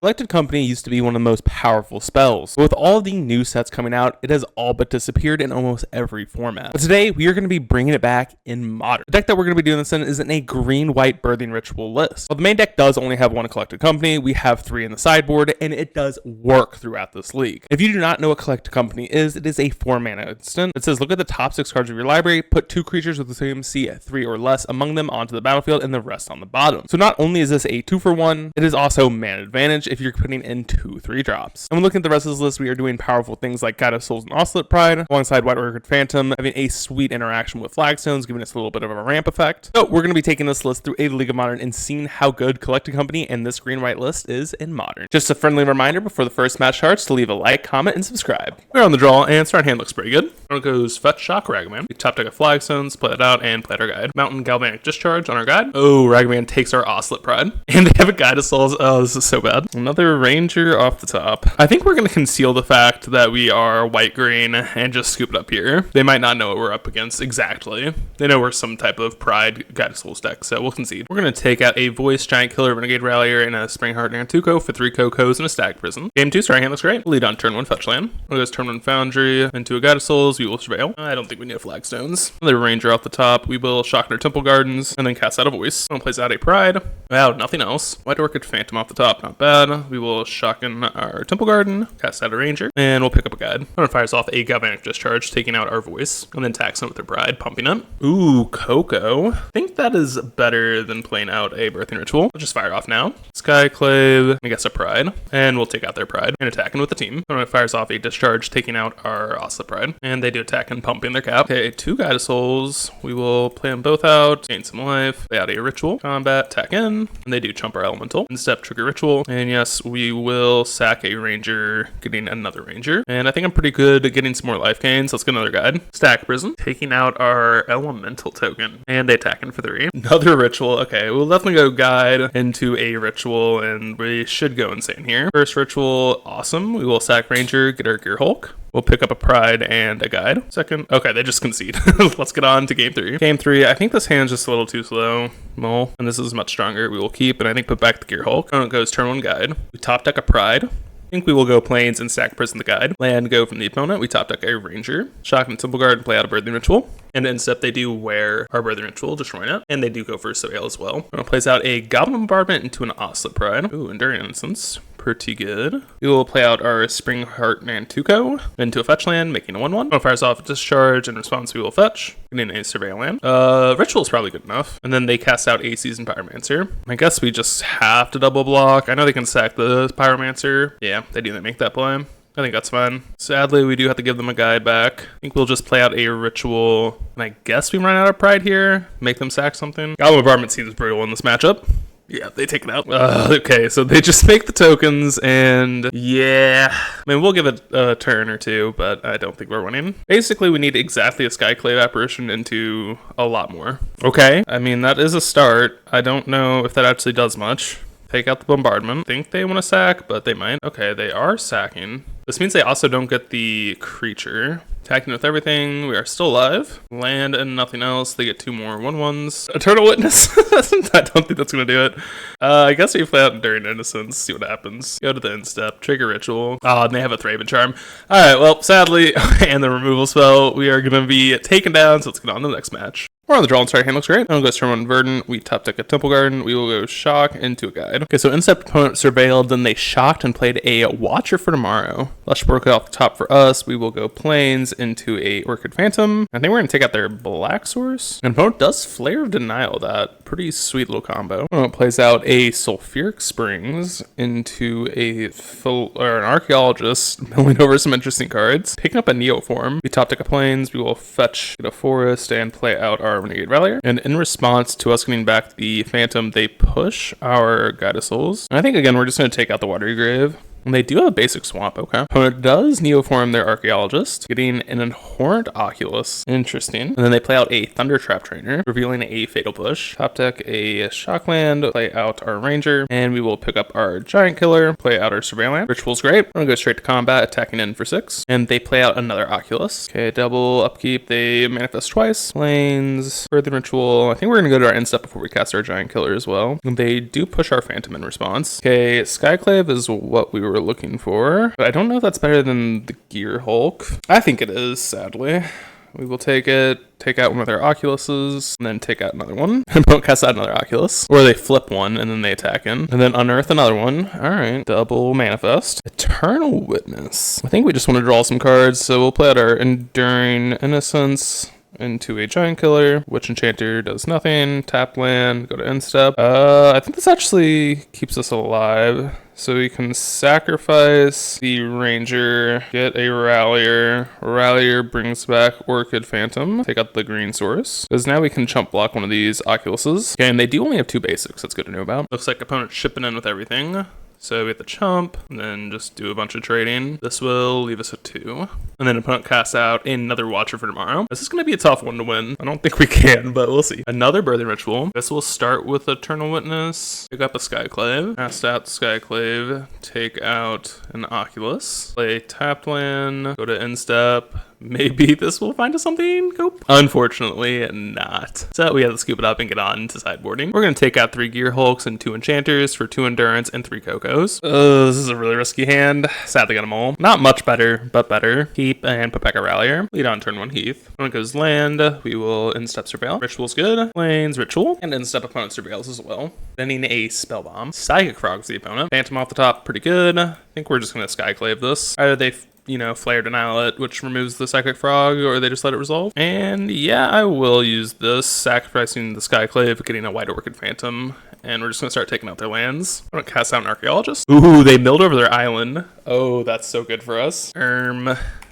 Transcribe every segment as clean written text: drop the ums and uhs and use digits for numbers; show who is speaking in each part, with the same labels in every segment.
Speaker 1: Collected Company used to be one of the most powerful spells, but with all the new sets coming out, it has all but disappeared in almost every format. But today, we are going to be bringing it back in Modern. The deck that we're going to be doing this in is in a green-white Birthing Ritual list. While the main deck does only have one Collected Company, we have 3 in the sideboard, and it does work throughout this league. If you do not know what Collected Company is, it is a 4-mana instant. It says look at the top 6 cards of your library, put 2 creatures with the same C at 3 or less among them onto the battlefield, and the rest on the bottom. So not only is this a 2-for-1, it is also mana advantage if you're putting in 2 3-drops. And when looking at the rest of this list, we are doing powerful things like Guide of Souls and Oscillate Pride, alongside White Orchid Phantom, having a sweet interaction with Flagstones, giving us a little bit of a ramp effect. So we're going to be taking this list through a League of Modern and seeing how good Collected Company and this green-white list is in Modern. Just a friendly reminder before the first match starts to leave a like, comment, and subscribe. We're on the draw, and start hand looks pretty good. It goes Fetch, Shock, Ragavan. We top deck of Flagstones, play it out, and play our guide. Mountain Galvanic Discharge on our guide. Oh, Ragavan takes our Oscillate Pride. And they have a Guide of Souls. Oh, this is so bad. Another Ranger off the top. I think we're going to conceal the fact that we are white-green and just scoop it up here. They might not know what we're up against exactly. They know we're some type of Pride Guide of Souls deck, so we'll concede. We're going to take out a Voice, Giant Killer, Renegade Rallier, and a Springheart Nantuko for 3 Cocos and a Stag Prison. Game 2, start hand looks great. Lead on turn 1 Fetch Land. We'll go turn 1 Foundry into a Guide of Souls. We will Surveil. I don't think we need a Flagstones. Another Ranger off the top. We will Shock their Temple Gardens and then cast out a Voice. We'll place out a Pride. Wow, nothing else. White Orchid Phantom off the top. Not bad. We will Shock in our Temple Garden, cast out a Ranger, and we'll pick up a Guide. It fires off a Galvanic Discharge, taking out our Voice, and then tax it with their Pride, pumping it. Ooh, Coco. I think that is better than playing out a Birthing Ritual. Let's just fire off now. Skyclave, I guess a Pride, and we'll take out their Pride and attacking with the team. And it fires off a Discharge, taking out our Oscillate Pride, and they do attack and pumping their cap. Okay, 2 Guide of Souls. We will play them both out, gain some life, play out a Ritual, combat, attack in, and they do chump our Elemental. Instep, trigger Ritual, and yes, we will sack a Ranger, getting another Ranger. And I think I'm pretty good at getting some more life gains. Let's get another Guide. Stack Prison, taking out our Elemental token, and they attacking for 3. Another Ritual. Okay, we'll definitely go Guide into a Ritual, and we should go insane here. First Ritual, awesome. We will sack Ranger, get our Gear Hulk. We'll pick up a Pride and a Guide. Second. Okay, they just concede. Let's get on to game 3. Game 3, I think this hand's just a little too slow. Well, and this is much stronger. We will keep, and I think put back the Gear Hulk. And it goes turn 1 Guide. We top deck a Pride. I think we will go Plains and sack Prison the Guide. Land go from the opponent. We top deck a Ranger. Shock and Temple Guard and play out a Birthing Ritual. And instead they do wear our Birthing Ritual, destroying it. And they do go for Surveil as well. And it plays out a Goblin Bombardment into an Oscillate Pride. Ooh, Enduring Innocence. Pretty good. We will play out our Springheart Nantuko into a fetch land, making a 1/1. It fires off a Discharge. In response, we will fetch, getting a Surveil land. Ritual is probably good enough. And then they cast out a Seasoned Pyromancer. I guess we just have to double block. I know they can sack the Pyromancer. Yeah, they do. They make that play. I think that's fine. Sadly, we do have to give them a Guide back. I think we'll just play out a Ritual. And I guess we run out of Pride here. Make them sack something. Goblin Bombardment seems brutal in this matchup. Yeah, they take it out. Okay, so they just make the tokens, and yeah. I mean, we'll give it a turn or 2, but I don't think we're winning. Basically, we need exactly a Skyclave Apparition into a lot more. Okay, I mean, that is a start. I don't know if that actually does much. Take out the Bombardment. I think they want to sack, but they might. Okay, they are sacking. This means they also don't get the creature. Attacking with everything. We are still alive. Land and nothing else. They get 2 more 1/1s. Eternal Witness. I don't think that's going to do it. I guess we play out Enduring Innocence. See what happens. Go to the instep. Trigger Ritual. Oh, and they have a Thraben Charm. Alright, well, sadly, and the removal spell, we are going to be taken down. So let's get on to the next match. We're on the draw and start hand looks great. I'll go turn 1 Verdant. We top deck a Temple Garden. We will go Shock into a Guide. Okay, so instep opponent surveilled, then they shocked and played a Watcher for Tomorrow. Lush Orchid off the top for us. We will go Plains into a Orchid Phantom. I think we're going to take out their Black Source. And opponent does Flare of Denial that. Pretty sweet little combo. Opponent plays out a Sulfuric Springs into an Archaeologist, milling over some interesting cards. Picking up a Neoform. We top deck a Plains. We will fetch a Forest and play out our Renegade Rallier. And in response to us getting back the Phantom, they push our Guide of Souls. And I think, again, we're just going to take out the Watery Grave. And they do have a basic swamp, okay. Opponent does neoform their Archaeologist, getting an Abhorrent Oculus. Interesting. And then they play out a Thunder Trap Trainer, revealing a Fatal Push. Top deck a Shockland, play out our Ranger, and we will pick up our Giant Killer, play out our Surveillant. Ritual's great. I'm gonna go straight to combat, attacking in for 6. And they play out another Oculus. Okay, double upkeep. They manifest twice. Planes, Birthing Ritual. I think we're gonna go to our end step before we cast our Giant Killer as well. And they do push our Phantom in response. Okay, Skyclave is what we were looking for, but I don't know if that's better than the Gear Hulk. I think it is, sadly. We will take it, take out one of their Oculuses, and then take out another one. And don't cast out another Oculus. Or they flip one, and then they attack in. And then unearth another one. Alright, double manifest. Eternal Witness. I think we just want to draw some cards, so we'll play out our Enduring Innocence into a Giant Killer. Witch Enchanter does nothing. Tap land, go to end step. I think this actually keeps us alive. So we can sacrifice the Ranger, get a Rallier. Rallier brings back Orchid Phantom. Take out the green source. Because now we can chump block one of these Oculuses. Okay, and they do only have 2 basics. That's good to know about. Looks like opponent shipping in with everything. So we have the chump, and then just do a bunch of trading. This will leave us at 2. And then opponent casts out another Watcher for tomorrow. This is going to be a tough one to win. I don't think we can, but we'll see. Another Birthing Ritual. This will start with Eternal Witness. Pick up a Skyclave. Cast out the Skyclave. Take out an Oculus. Play tap land. Go to end step. Maybe this will find us something. Go. Unfortunately, not. So we have to scoop it up and get on to sideboarding. We're going to take out 3 Gear Hulks and 2 Enchanters for 2 Endurance and 3 Cocos. This is a really risky hand. Sadly got them all. Not much better, but better. Keep and put back a Rallier. Lead on turn 1 Heath. When it goes land, we will end-step Surveil. Ritual's good. Plains, Ritual. And end-step opponent Surveils as well. Sending a Spell Bomb. Psychic Frog's the opponent. Phantom off the top, pretty good. I think we're just going to Skyclave this. Either they Flare Denial it, which removes the Psychic Frog, or they just let it resolve. And yeah, I will use this, sacrificing the Skyclave, getting a White Orchid Phantom, and we're just gonna start taking out their lands. I'm gonna cast out an Archaeologist. Ooh, they milled over their island. Oh, that's so good for us.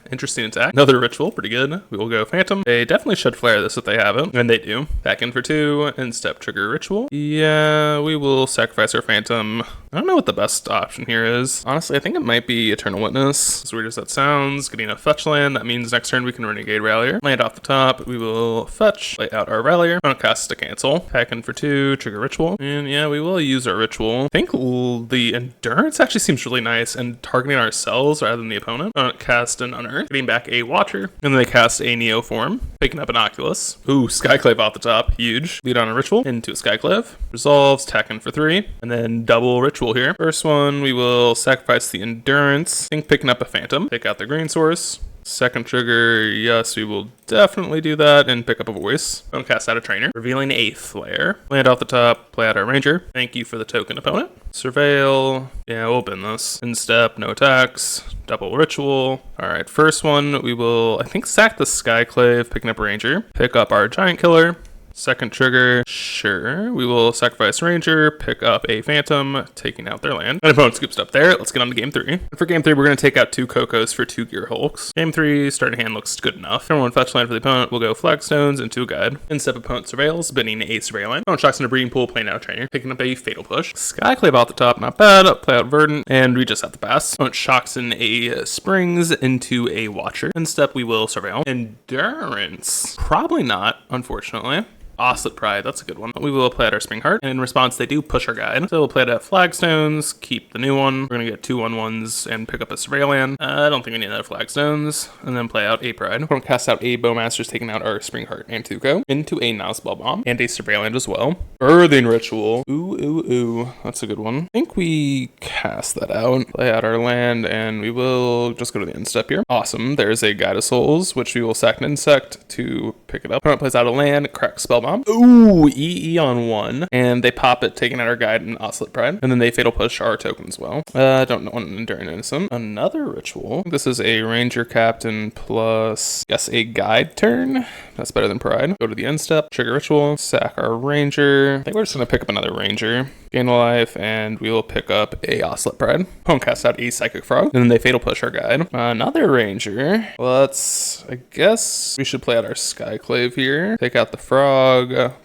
Speaker 1: Interesting attack. Another Ritual, pretty good. We will go Phantom. They definitely should flare this if they haven't, and they do. Back in for 2, and step trigger Ritual. Yeah, we will sacrifice our Phantom. I don't know what the best option here is. Honestly, I think it might be Eternal Witness. As weird as that sounds, getting a fetch land. That means next turn we can Renegade Rallier. Land off the top, we will fetch, lay out our Rallier. I don't cast to cancel. Back in for 2, trigger Ritual. And yeah, we will use our Ritual. I think the Endurance actually seems really nice, and targeting ourselves rather than the opponent. I don't cast an Unearth. Getting back a Watcher, and then they cast a Neoform, picking up an Oculus. Ooh, Skyclave off the top, huge. Lead on a Ritual into a Skyclave. Resolves, tack in for 3, and then double Ritual here. First one, we will sacrifice the Endurance. I think picking up a Phantom. Take out the green source. Second trigger, yes, we will definitely do that and pick up a Voice. Don't cast out a Trainer. Revealing a Flare. Land off the top, play out our Ranger. Thank you for the token, opponent. Surveil. Yeah, we'll bin this. In step, no attacks. Double Ritual. Alright, first one, we will, I think, sack the Skyclave, picking up Ranger. Pick up our Giant Killer. Second trigger, sure. We will sacrifice Ranger, pick up a Phantom, taking out their land. And opponent scoops up there. Let's get on to game 3. And for game 3, we're going to take out 2 Cocos for 2 Gear Hulks. Game 3, starting hand looks good enough. Turn 1 fetch land for the opponent. We'll go Flagstones into a Guide. Instep opponent Surveils, binning a Surveillant. Opponent shocks in a Breeding Pool, playing out a Trainer, picking up a Fatal Push. Skyclave off the top, not bad. Play out Verdant, and we just have to pass. Opponent shocks in a Springs into a Watcher. Instep, we will Surveil. Endurance, probably not, unfortunately. Oslet Pride, that's a good one. We will play out our Spring Heart, and in response, they do push our Guide. So we'll play it at Flagstones, keep the new one. We're gonna get 2 1/1s and pick up a Surveillant. I don't think we need another Flagstones. And then play out a Pride. We're gonna cast out a Bowmasters, taking out our Spring Heart and Tuco into a Now Spell Bomb and a Surveillant as well. Birthing Ritual. Ooh, that's a good one. I think we cast that out. Play out our land, and we will just go to the end step here. Awesome. There's a Guide of Souls, which we will sack an Insect to pick it up. Opponent plays out a land, crack Spell Bomb. Ooh, EE on 1. And they pop it, taking out our Guide and Oslet Pride. And then they Fatal Push our token as well. I don't know, an Enduring Innocent. Another Ritual. This is a Ranger Captain plus, yes, a Guide turn. That's better than Pride. Go to the end step, trigger Ritual, sack our Ranger. I think we're just going to pick up another Ranger. Gain a life, and we will pick up a Oslet Pride. Opponent casts out a Psychic Frog. And then they Fatal Push our Guide. Another Ranger. I guess we should play out our Skyclave here. Take out the Frog.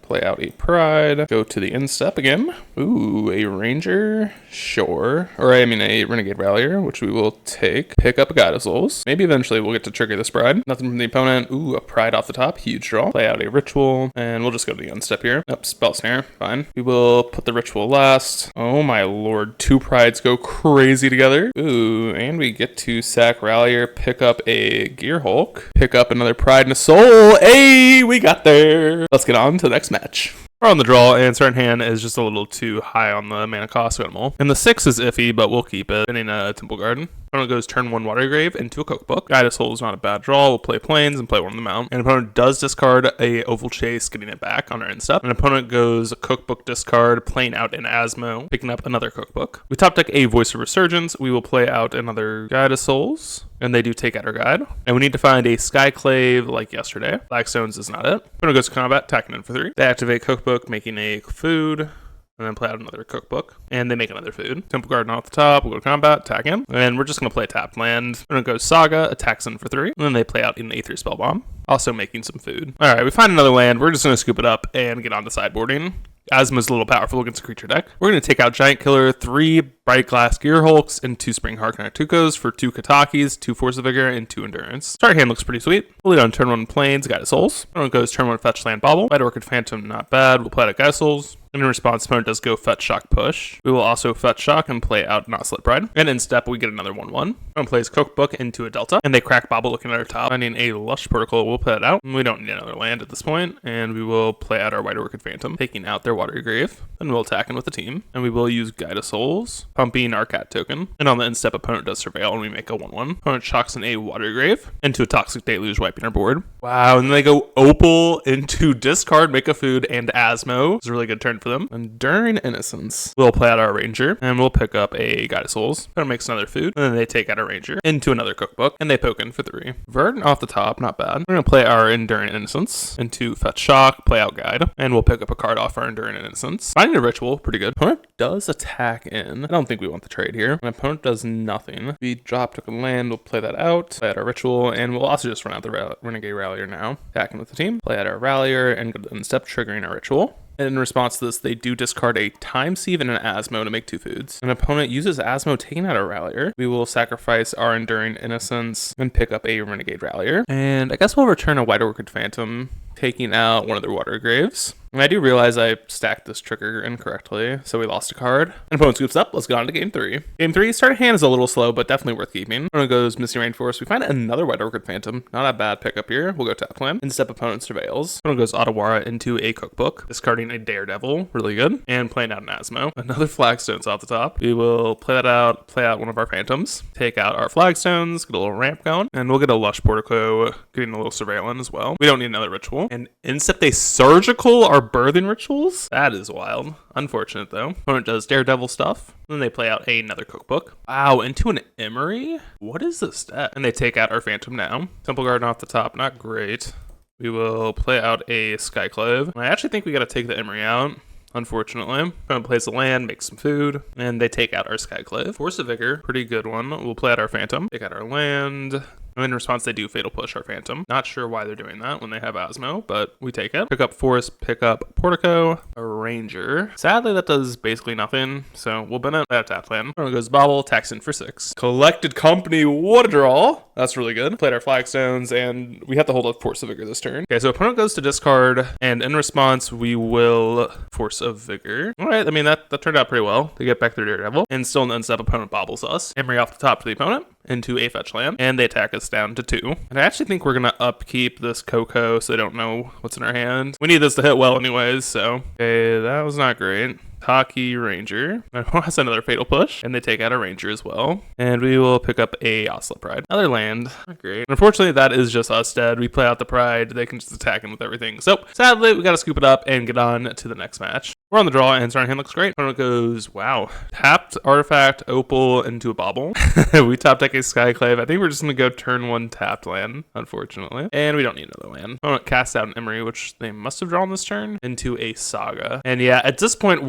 Speaker 1: Play out a Pride. Go to the end step again. Ooh, a Ranger. Sure. Or I mean a Renegade Rallier, which we will take. Pick up a Guide of Souls. Maybe eventually we'll get to trigger this Pride. Nothing from the opponent. Ooh, a Pride off the top. Huge draw. Play out a Ritual. And we'll just go to the end step here. Nope, Spell Snare. Fine. We will put the Ritual last. Oh my lord. 2 Prides go crazy together. Ooh, and we get to sack Rallier. Pick up a Gear Hulk. Pick up another Pride and a Soul. Hey, we got there. Let's get on to the next match. We're on the draw, and certain hand is just a little too high on the mana cost minimal. And the 6 is iffy, but we'll keep it. Spinning a Temple Garden. Opponent goes turn 1 Water Grave into a Cookbook. Guide of Soul is not a bad draw. We'll play Plains and play one on the mount. And opponent does discard a Oval Chase, getting it back on our end step. And opponent goes Cookbook discard, playing out an Asmo, picking up another Cookbook. We top deck a Voice of Resurgence. We will play out another Guide of Souls. And they do take out our guide. And we need to find a Skyclave like yesterday. Blackstones is not it. Opponent goes to combat, attacking in for 3. They activate Cookbook, making a food. And then play out another Cookbook. And they make another food. Temple Garden off the top. We'll go to combat, attack in. And we're just going to play a tapped land. Opponent goes Saga, attacks in for 3. And then they play out an A3 Spell Bomb. Also making some food. Alright, we find another land. We're just going to scoop it up and get on to sideboarding. Asma's a little powerful against a creature deck. We're going to take out Giant Killer, 3 Bright Glass Gear Hulks, and 2 Spring Harkon Tukos for 2 Katakis, 2 Force of Vigor, and 2 Endurance. Start hand looks pretty sweet. We'll lead on turn 1 Plains, Guide of Souls. Opponent goes turn 1 Fetch Land Bobble. White Orchid Phantom, not bad. We'll play out a Guide of Souls. And in response, opponent does go Fetch Shock Push. We will also Fetch Shock and play out Noslet Pride. And in step, we get another 1-1. Opponent plays Cookbook into a Delta. And they crack Bobble looking at our top. Finding a Lush Protocol, we'll play it out. We don't need another land at this point. And we will play out our White Orchid Phantom, taking out their Watery Grave. Then we'll attack in with the team. And we will use Guide of Souls, pumping our Cat token. And on the end step, opponent does Surveil, and we make a 1-1. Opponent shocks in a Watery Grave into a Toxic Deluge, wiping our board. Wow, and then they go Opal into discard, make a food, and Asmo. It's a really good turn for them. Enduring Innocence. We'll play out our Ranger, and we'll pick up a Guide of Souls. Opponent makes another food, and then they take out our Ranger into another Cookbook, and they poke in for 3. Verdant off the top, not bad. We're going to play our Enduring Innocence into Fetch Shock, play out Guide, and we'll pick up a card off our Enduring Innocence. Finding a Ritual, pretty good. Opponent does attack in. I don't think we want the trade here. An opponent does nothing. We drop token land, we'll play that out, play out our Ritual, and we'll also just run out the Renegade Rallier now. Attacking with the team, play out our Rallier, and go to the end step, triggering our Ritual. And in response to this, they do discard a Time Sieve and an Asmo to make 2 foods. An opponent uses Asmo, taking out a Rallier. We will sacrifice our Enduring Innocence and pick up a Renegade Rallier. And I guess we'll return a White Orchid Phantom, taking out one of their Water Graves. And I do realize I stacked this trigger incorrectly, so we lost a card. And opponent scoops up. Let's go on to game 3. Game 3, start hand is a little slow, but definitely worth keeping. Opponent goes Misty Rainforest. We find another White Orchid Phantom. Not a bad pickup here. We'll go tap land. In step, opponent Surveils. Opponent goes Otawara into a Cookbook, discarding a Daredevil. Really good. And playing out an Asmo. Another Flagstones off the top. We will play that out, play out one of our Phantoms, take out our Flagstones, get a little ramp going, and we'll get a Lush Portico, getting a little Surveillance as well. We don't need another Ritual. And in step, they Surgical our Birthing Rituals? That is wild. Unfortunate though. Opponent does Daredevil stuff. Then they play out another Cookbook. Wow, into an Emery? What is this stat? And they take out our Phantom now. Temple Garden off the top, not great. We will play out a Skyclave. I actually think we gotta take the Emery out. Unfortunately, opponent plays the land, makes some food, and they take out our Skyclave. Force of Vigor, pretty good one. We'll play out our Phantom, take out our land. And in response, they do Fatal Push our Phantom. Not sure why they're doing that when they have Asmo, but we take it. Pick up Forest, pick up Portico, a Ranger. Sadly, that does basically nothing, so we'll bin it. That tap land. Opponent goes Bobble, attacks in for 6. Collected Company, what a draw. That's really good. Played our Flagstones, and we have to hold up Force of Vigor this turn. Okay, so opponent goes to discard, and in response, we will Force of Vigor. All right, I mean, that turned out pretty well. They get back their Daredevil, and still in the end step, opponent bobbles us. Emery off the top to the opponent into a fetch land, and they attack us down to 2. And I actually think we're gonna upkeep this Coco so they don't know what's in our hand. We need this to hit well anyways, so okay, that was not great. Taki Ranger. That's another Fatal Push. And they take out a Ranger as well. And we will pick up a Oslet Pride. Another land. Not great. Unfortunately, that is just us dead. We play out the Pride. They can just attack him with everything. So, sadly, we got to scoop it up and get on to the next match. We're on the draw, and starting hand looks great. Opponent goes, wow. Tapped Artifact, Opal into a Bobble. We top deck a Skyclave. I think we're just going to go turn 1 tapped land, unfortunately. And we don't need another land. Opponent casts out an Emery, which they must have drawn this turn, into a Saga. And yeah, at this point,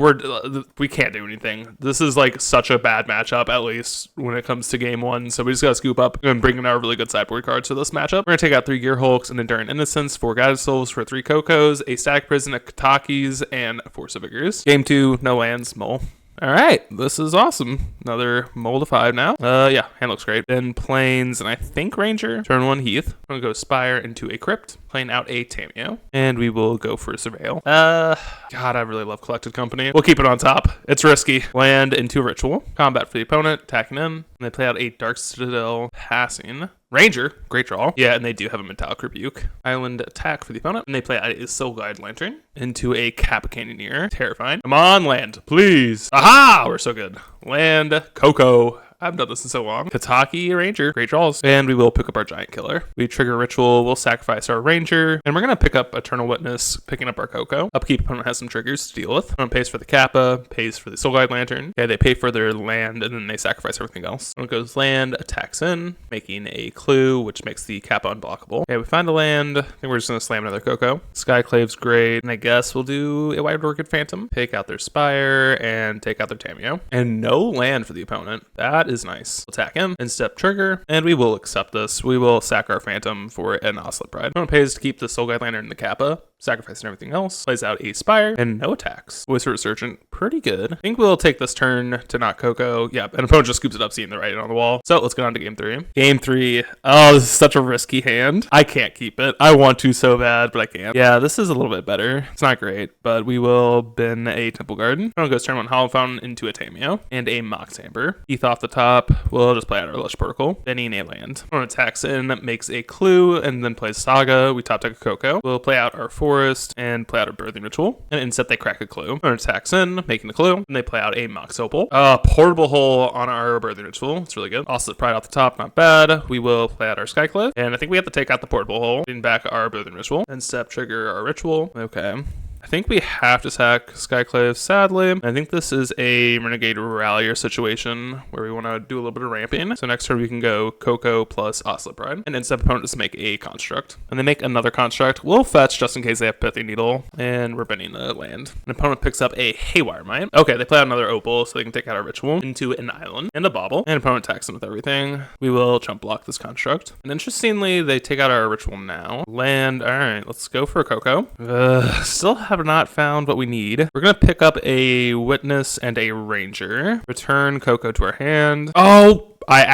Speaker 1: we can't do anything. This is like such a bad matchup, at least when it comes to game 1. So we just got to scoop up and bring in our really good sideboard cards for this matchup. We're going to take out 3 Gear Hulks, and Enduring Innocence, 4 Guided Souls for 3 Cocos, a Static Prison, a Katakis, and a Force of Vigors. Game 2, no lands, Mole. All right, this is awesome. Another mold of 5 now. Yeah, hand looks great. Then plains, and I think Ranger. Turn 1 Heath. I'm gonna go Spire into a Crypt, playing out a Tameo, and we will go for Surveil. God, I really love Collected Company. We'll keep it on top. It's risky. Land into a Ritual. Combat for the opponent, attacking them. And they play out a Dark Citadel, passing. Ranger, great draw. Yeah, and they do have a Metallic Rebuke. Island attack for the opponent, and they play out a Soul Guide Lantern into a Kappa Cannoneer. Terrifying. Come on, land, please. Aha! We're so good. Land, Coco. I haven't done this in so long. Kataki, Ranger, great draws. And we will pick up our Giant Killer. We trigger Ritual, we'll sacrifice our Ranger, and we're going to pick up Eternal Witness, picking up our Coco. Upkeep, opponent has some triggers to deal with. Opponent pays for the Kappa, pays for the Soul Guide Lantern. Okay, they pay for their land, and then they sacrifice everything else. Opponent goes land, attacks in, making a Clue, which makes the Kappa unblockable. Okay, we find the land. I think we're just going to slam another Coco. Skyclave's great, and I guess we'll do a White Orchid Phantom. Take out their Spire, and take out their Tameo. And no land for the opponent. That is nice. Attack him, in-step trigger, and we will accept this. We will sack our Phantom for an Oslet Pride. Opponent pays to keep the Soul Guide Lantern and the Kappa, sacrificing everything else, plays out a Spire, and no attacks. Voice of Resurgent, pretty good. I think we'll take this turn to not Coco. Yeah, and opponent just scoops it up, seeing the writing on the wall. So let's get on to game 3. Game 3. Oh, this is such a risky hand. I can't keep it. I want to so bad, but I can't. Yeah, this is a little bit better. It's not great, but we will bin a Temple Garden. Opponent goes turn 1 Hollow Fountain into a Tameo and a Mox Amber. Heath off the top. We'll just play out our Lush Protocol. Binning a land. Opponent attacks in, makes a Clue, and then plays Saga. We top deck a Coco. We'll play out our Forest and play out a Birthing Ritual. And instead they crack a Clue. Opponent attacks in, making the Clue, and they play out a Mox Opal. Portable Hole on our Birthing Ritual. It's really good. Also Pride off the top, not bad. We will play out our Skyclave, and I think we have to take out the Portable Hole, getting back our Birthing Ritual, and step trigger our Ritual. Okay. I think we have to sack Skyclave, sadly. I think this is a Renegade Rallier situation where we want to do a little bit of ramping. So next turn we can go Coco plus Oslet Pride. And instead opponent just make a construct. And they make another construct. We'll fetch just in case they have Pithy Needle. And we're bending the land. An opponent picks up a Haywire Mine. Okay, they play out another Opal so they can take out our Ritual into an island and a Bauble. And opponent attacks them with everything. We will chump block this construct. And interestingly, they take out our Ritual now. Land. All right, let's go for a Coco. Still have not found what we need. We're gonna pick up a Witness and a Ranger. Return Coco to our hand. Oh, I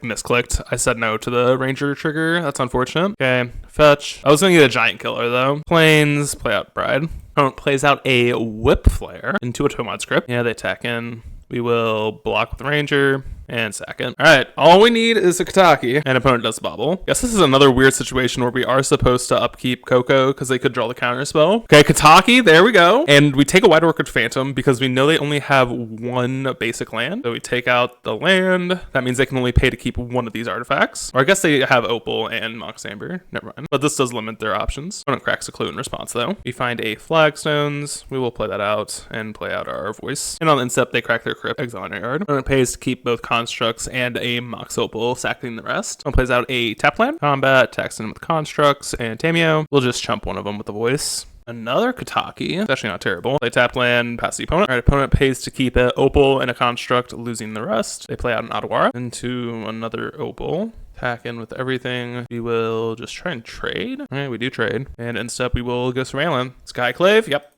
Speaker 1: misclicked. I said no to the Ranger trigger. That's unfortunate. Okay, fetch. I was gonna get a Giant Killer though. Plains, play out Pride. Opponent plays out a Whip Flare into a Tomod Script. Yeah, they attack in. We will block with the Ranger and sack it. All right, all we need is a Kataki, and opponent does Bobble. Guess this is another weird situation where we are supposed to upkeep Coco because they could draw the counter spell. Okay, Kataki, there we go. And we take a White Orchid Phantom because we know they only have one basic land. So we take out the land. That means they can only pay to keep one of these artifacts. Or I guess they have Opal and Mox Amber. Never mind. But this does limit their options. Opponent cracks a Clue in response though. We find a Flagstones. We will play that out and play out our Voice. And on the instep, they crack their Crypt, exile on our yard. Opponent pays to keep both constructs and a Mox Opal, sacking the rest. One plays out a tap land, combat, attacks in with constructs, and Tameo. We'll just chump one of them with the Voice. Another Kataki. It's actually not terrible. They tap land, pass the opponent. All right, opponent pays to keep an Opal and a construct, losing the rest. They play out an Ottawara into another Opal. Pack in with everything. We will just try and trade. All right, we do trade. And in step, we will go Surveillant. Skyclave. Yep.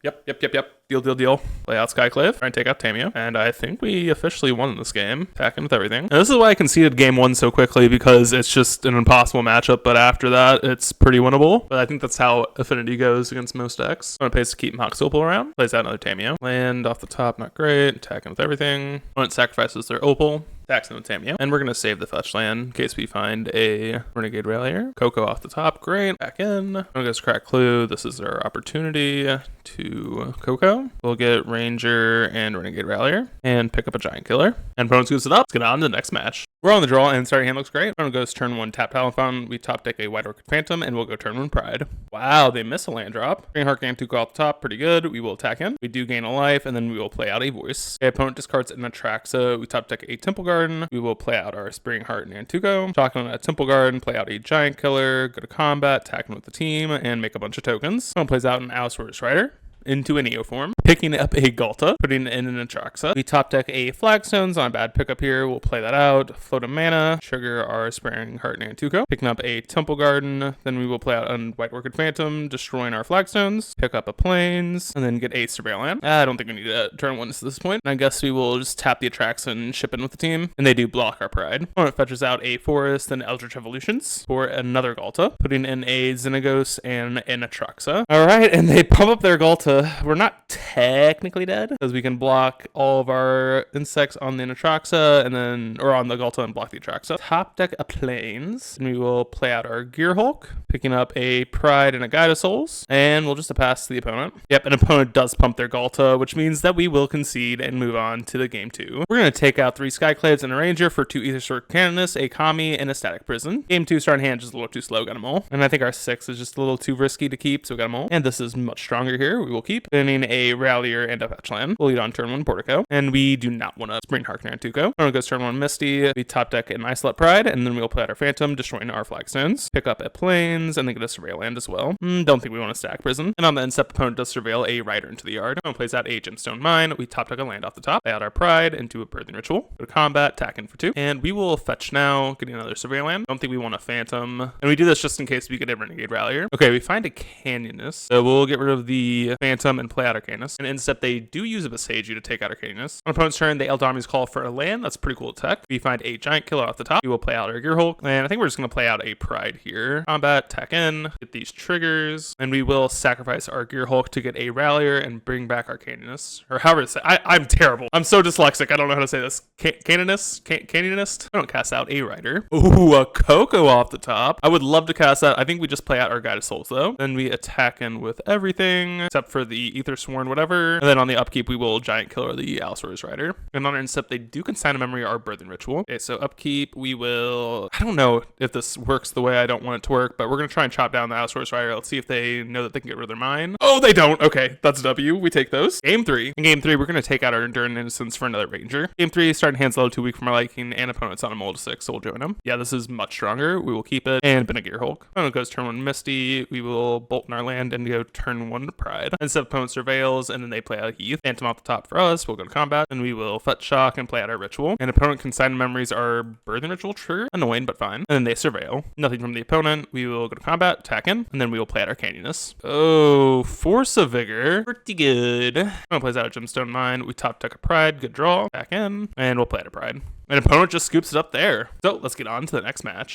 Speaker 1: Deal. Play out Skyclave. Try and take out Tameo. And I think we officially won this game. Pack in with everything. And this is why I conceded game 1 so quickly, because it's just an impossible matchup. But after that, it's pretty winnable. But I think that's how Affinity goes against most decks. Opponent pays to keep Mox Opal around. Plays out another Tameo. Land off the top, not great. Attacking with everything. Opponent sacrifices their Opal. Attacks in with Tameo. And we're going to save the fetch land in case we find a Renegade Rallier. Coco off the top, great. Back in. I'm going to crack Clue. This is our opportunity to Coco. We'll get Ranger and Renegade Rallier and pick up a Giant Killer. And opponent scoops it up. Let's get on to the next match. We're on the draw, and starting hand looks great. Opponent goes turn 1 tap Talon Fountain. We top deck a White Orchid Phantom, and we'll go turn 1 Pride. Wow, they miss a land drop. Green Heart Gantuka off the top, pretty good. We will attack him. We do gain a life, and then we will play out a Voice. Okay, opponent discards an Atraxa. We top deck a Temple Garden. We will play out our Spring Heart and Nantuko. Talking on a Temple Garden, play out a Giant Killer, go to combat, attacking with the team, and make a bunch of tokens. Opponent plays out an Allosaurus Rider into a Neo form. picking up a Galta, putting in an Atraxa. We top deck a Flagstones on a bad pickup here. We'll play that out. Float a mana, trigger our Sparing Heart Nantuko. Picking up a Temple Garden, then we will play out a White Orchid Phantom, destroying our Flagstones. Pick up a Plains, and then get a Surveil Land. I don't think we need a turn 1 to this point. I guess we will just tap the Atraxa and ship in with the team, and they do block our Pride. Opponent fetches out a Forest and Eldritch Evolutions for another Galta, putting in a Xenagos and an Atraxa. Alright, and they pump up their Galta. We're not technically dead, because we can block all of our insects on the Atraxa, and then, or on the Galta and block the Atraxa. Top deck a Plains, and we will play out our Gear Hulk, picking up a Pride and a Guide of Souls, and we'll just pass to the opponent. Yep, an opponent does pump their Galta, which means that we will concede and move on to the game 2. We're going to take out 3 Skyclaves and a Ranger for 2 Aethersword Canonist, a Kami, and a Static Prison. Game 2 start in hand just a little too slow, got them all. And I think our 6 is just a little too risky to keep, so we got them all. And this is much stronger here. We will keep spinning a Rallier and a Fetchland. We'll lead on turn 1 Portico, and we do not want to Spring Heart Nantuko. When it goes turn 1 Misty, we top deck an Isolate Pride, and then we'll play out our Phantom, destroying our Flagstones. Pick up a Plains, and then get a Surveil Land as well. Don't think we want to stack Prison. And on the end step, opponent does Surveil a Rider into the yard. Opponent plays out a Gemstone Mine. We top deck a land off the top, play out our Pride into a Birthing Ritual. Go to combat, tack in for 2, and we will fetch now, getting another Surveil Land. Don't think we want a Phantom, and we do this just in case we get a Renegade Rallier. Okay, we find a Canyonist, so we'll get rid of the Phantom and play out our Canyonist. And instead, they do use a Beseiju to take out our Canyonist. On opponent's turn, they Eldami's Call for a land. That's pretty cool tech. We find a Giant Killer off the top. We will play out our Gear Hulk, and I think we're just going to play out a Pride here. Combat, tack in, get these triggers, and we will sacrifice our Gear Hulk to get a Rallier and bring back our Canyonist. Or however to say, I'm terrible. I'm so dyslexic. I don't know how to say this. Canyonist? I don't cast out a Rider. Ooh, a Coco off the top. I would love to cast that. I think we just play out our Guide of Souls though. Then we attack in with everything except for the Ether Sworn, whatever. And then on the upkeep, we will Giant Killer the Allosaurus Rider. And on our instep, they do consign a memory our Birthing Ritual. Okay, so upkeep, we will, I don't know if this works the way I don't want it to work, but we're going to try and chop down the Allosaurus Rider. Let's see if they know that they can get rid of their mine. Oh, they don't. Okay, that's a W. We take those. Game 3. In game 3, we're going to take out our Enduring Innocence for another Ranger. Game 3, starting hands a little too weak for my liking, and opponent's on a mold 6, so we'll join them. Yeah, this is much stronger. We will keep it, and bin a Gear Hulk. Opponent goes turn 1 Misty. We will bolt in our land and go turn 1 Pride. Instead, opponent surveils, and then they play out Heath. Phantom off the top for us. We'll go to combat, and we will Fetch Shock and play out our Ritual. And opponent consign memories are Birthing Ritual trigger. Annoying, but fine. And then they surveil. Nothing from the opponent. We will go to combat, attack in, and then we will play out our Canyonist. Oh, Force of Vigor. Pretty good. Opponent plays out a Gemstone Mine. We top deck a Pride. Good draw. Back in, and we'll play out a Pride. And opponent just scoops it up there. So let's get on to the next match.